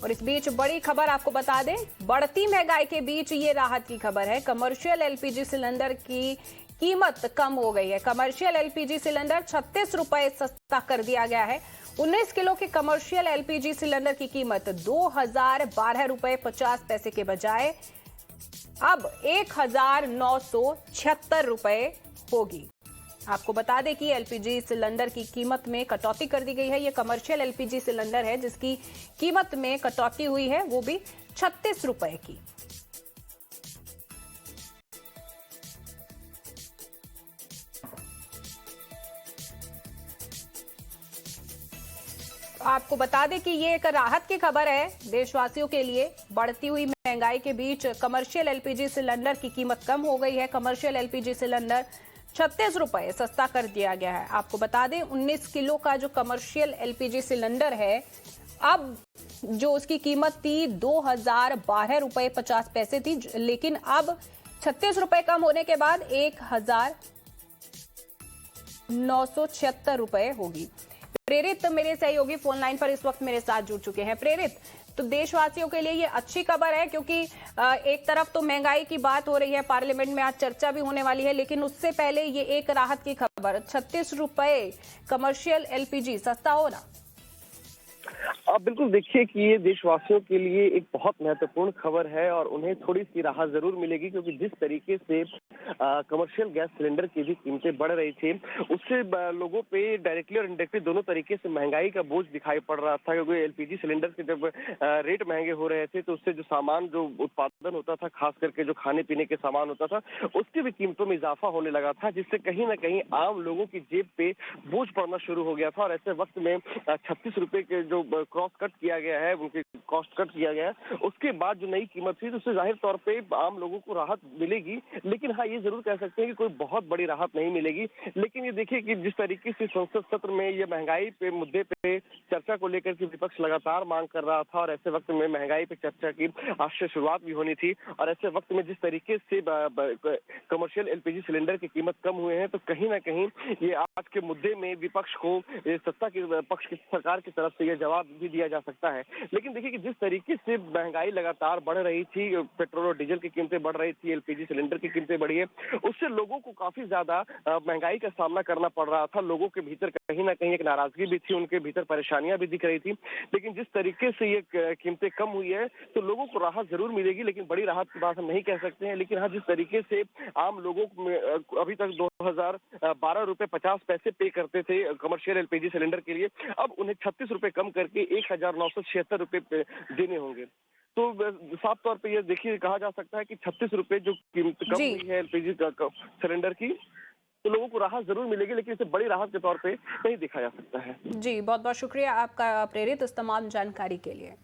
और इस बीच बड़ी खबर आपको बता दें, बढ़ती महंगाई के बीच ये राहत की खबर है। कमर्शियल एलपीजी सिलेंडर की कीमत कम हो गई है। कमर्शियल एलपीजी सिलेंडर 36 रुपए सस्ता कर दिया गया है। 19 किलो के कमर्शियल एलपीजी सिलेंडर की कीमत 2012 रुपए 50 पैसे के बजाय अब 1976 रुपए होगी। आपको बता दें कि एलपीजी सिलेंडर की कीमत में कटौती कर दी गई है। यह कमर्शियल एलपीजी सिलेंडर है जिसकी कीमत में कटौती हुई है, वो भी 36 रुपए की। आपको बता दें कि ये एक राहत की खबर है देशवासियों के लिए। बढ़ती हुई महंगाई के बीच कमर्शियल एलपीजी सिलेंडर की कीमत कम हो गई है। कमर्शियल एलपीजी सिलेंडर 36 रुपए सस्ता कर दिया गया है। आपको बता दें 19 किलो का जो कमर्शियल एलपीजी सिलेंडर है, अब जो उसकी कीमत थी 2012 रुपए 50 पैसे थी, लेकिन अब 36 रुपए कम होने के बाद 1976 रुपए होगी। प्रेरित मेरे सहयोगी फोन लाइन पर इस वक्त मेरे साथ जुड़ चुके हैं। प्रेरित, तो देशवासियों के लिए ये अच्छी खबर है क्योंकि एक तरफ तो महंगाई की बात हो रही है, पार्लियामेंट में आज चर्चा भी होने वाली है, लेकिन उससे पहले ये एक राहत की खबर, 36 रुपए कमर्शियल एलपीजी सस्ता होना। अब बिल्कुल देखिए कि ये देशवासियों के लिए एक बहुत महत्वपूर्ण खबर है और उन्हें थोड़ी सी राहत जरूर मिलेगी, क्योंकि जिस तरीके से कमर्शियल गैस सिलेंडर की भी कीमतें बढ़ रही थी, उससे लोगों पे डायरेक्टली और इनडायरेक्टली दोनों तरीके से महंगाई का बोझ दिखाई पड़ रहा था। क्योंकि एलपीजी सिलेंडर के जब रेट महंगे हो रहे थे तो उससे जो सामान जो उत्पादन होता था, खास करके जो खाने पीने के सामान होता था, उसकी भी कीमतों में इजाफा होने लगा था, जिससे कहीं ना कहीं आम लोगों की जेब पे बोझ पड़ना शुरू हो गया था। और ऐसे वक्त में 36 रुपए के जो क्रॉस कट किया गया है, उनके कॉस्ट कट किया गया है, उसके बाद जो नई कीमत थी तो उससे जाहिर तौर पे आम लोगों को राहत मिलेगी। लेकिन हाँ, ये जरूर कह सकते हैं कि कोई बहुत बड़ी राहत नहीं मिलेगी। लेकिन ये देखिए कि जिस तरीके से संसद सत्र में ये महंगाई पे मुद्दे पे चर्चा को लेकर के विपक्ष लगातार मांग कर रहा था, और ऐसे वक्त में महंगाई पे चर्चा की आज से शुरुआत भी होनी थी, और ऐसे वक्त में जिस तरीके से कमर्शियल एलपीजी सिलेंडर की कीमत कम हुए हैं, तो कहीं ना कहीं ये आज के मुद्दे में विपक्ष को सत्ता के पक्ष की सरकार की तरफ से यह जवाब भी दिया जा सकता है। लेकिन देखिए कि जिस तरीके से महंगाई लगातार बढ़ रही थी, पेट्रोल और डीजल की कीमतें बढ़ रही थी, एलपीजी सिलेंडर की कीमतें बढ़ी है, उससे लोगों को काफी ज्यादा महंगाई का सामना करना पड़ रहा था। लोगों के भीतर कहीं ना कहीं एक नाराजगी भी थी, उनके भीतर परेशानियां भी दिख रही थी। लेकिन जिस तरीके से ये कीमतें कम हुई है तो लोगों को राहत जरूर मिलेगी, लेकिन बड़ी राहत की बात हम नहीं कह सकते हैं। लेकिन हाँ, जिस तरीके से आम लोगों में अभी तक 2012 रुपए 50 पैसे पे करते थे कमर्शियल एलपीजी सिलेंडर के लिए, अब उन्हें 36 रुपए कम करके 1976 रुपए देने होंगे। तो साफ तौर पे ये देखिए कहा जा सकता है कि 36 रुपए जो कीमत कम जी हुई है एलपीजी सिलेंडर की, तो लोगों को राहत जरूर मिलेगी, लेकिन इसे बड़ी राहत के तौर पे नहीं देखा जा सकता है। जी, बहुत बहुत शुक्रिया आपका प्रेरित इस तमाम जानकारी के लिए।